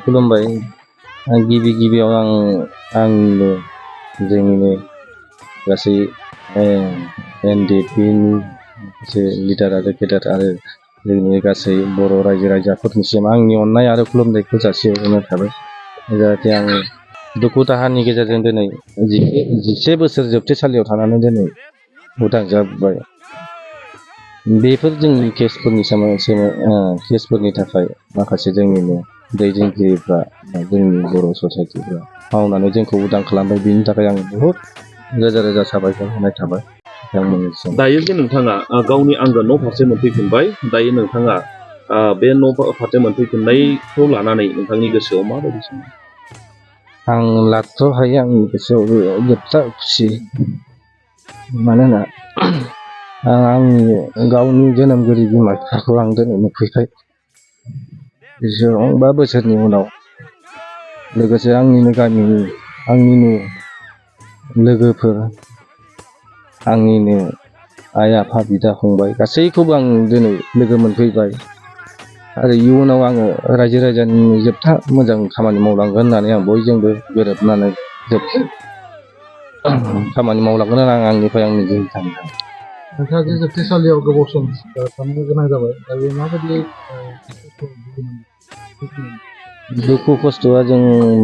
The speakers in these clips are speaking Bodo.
खुलुमबाय गिबि गिबियाव आंनो जोंनिनो गासै एनडिपिनि माखासे लिडार आरो गेदेर आरो जोंनि गासै बर' रायजो राजाफोरनिसिम आंनि अननाय आरो खुलुमनायखौ जासिहरनाय थाबाय जाहाथे आं दुखु दाहानि गेजेरजों दिनै 11 बोसोर जोबथेसालियाव थानानै दिनै उदां जाबाय बेफोर जोंनि केसफोरनि थाखाय माखासे जोंनिनो दैदेनगिरिफ्रा जोंनि बर' ससाइटिफ्रा मावनानै जोंखौ उदां खालामबाय बिनि थाखाय आं बहुद रोजा रोजा साबायखर होनाय थाबाय बिथांमोननिसिम। दायो जे नोंथाङा गावनि आंगो न' फारसे मोनफैफिनबाय दायो नोंथाङा बे न' फारसे मोनफैफिननायखौ लानानै नोंथांनि गोसोआव माबायदि सानो? आं लाथ्र'हायै आंनि गोसोआव जोबथा खुसि मानोना आं आंनि गावनि जोनोमगिरि बिमा बिफाखौ आं दिनै नुफैबाय 5 बोसोरनि उनाव लोगोसे आंनिनो गामिनि आंनिनो लोगोफोर आंनिनो आइ आफा बिदा फंबाय गासैखौबो आं दिनै लोगो मोनफैबाय आरो इयुनाव आङो रायजो राजानि जोबथा मोजां खामानि मावलांगोन होननानै आं बयजोंबो गोरोबनानै खामानि मावलांगोन होननानै आंनिफ्राय आंनि जिउ थांदों। नोंथाङा जे जोबथेसालियाव गोबाव सम थानो गोनां जाबाय दा बे माबायदि दुखु खस्थ'आ जों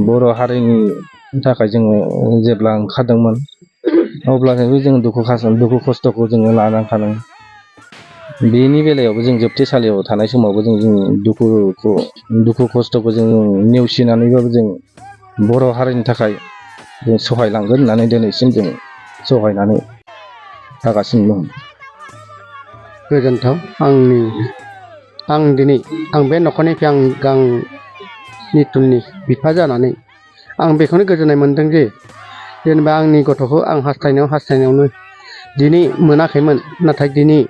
बर' हारिनि थाखाय जोङो जेब्ला ओंखारदोंमोन अब्लानिफ्राय जों दुखु खस्थ'खौ जोङो लानांखादों बेनि बेलायावबो जों जोबथेसालियाव थानाय समावबो जों जोंनि दुखु खस्थ'खौ जों नेवसिनानैबाबो जों बर' हारिनि थाखाय जों सहायलांगोन होननानै दिनैसिम जों सहायनानै थागासिनो दं। गोजोन्थों आं दिनै बे न'खरनिफ्राय आं नितुलनि बिफा जानानै आं बेखौनो गोजोननाय मोनदों जे जेनेबा आंनि गथ'खौ आं हास्थायनायावनो दिनै मोनाखैमोन नाथाय दिनै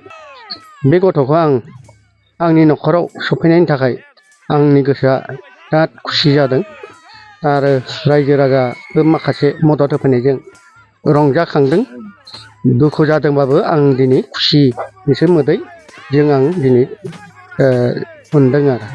बे गथ'खौ आंनि न'खराव सफैनायनि थाखाय आंनि गोसोआ बिराद खुसि जादों आरो रायजो राजाबो माखासे मदद होफैनायजों रंजाखांदों दुखु जादोंबाबो आं दिनै खुसिनिसो मोदै जों आं दिनै मोनदों आरो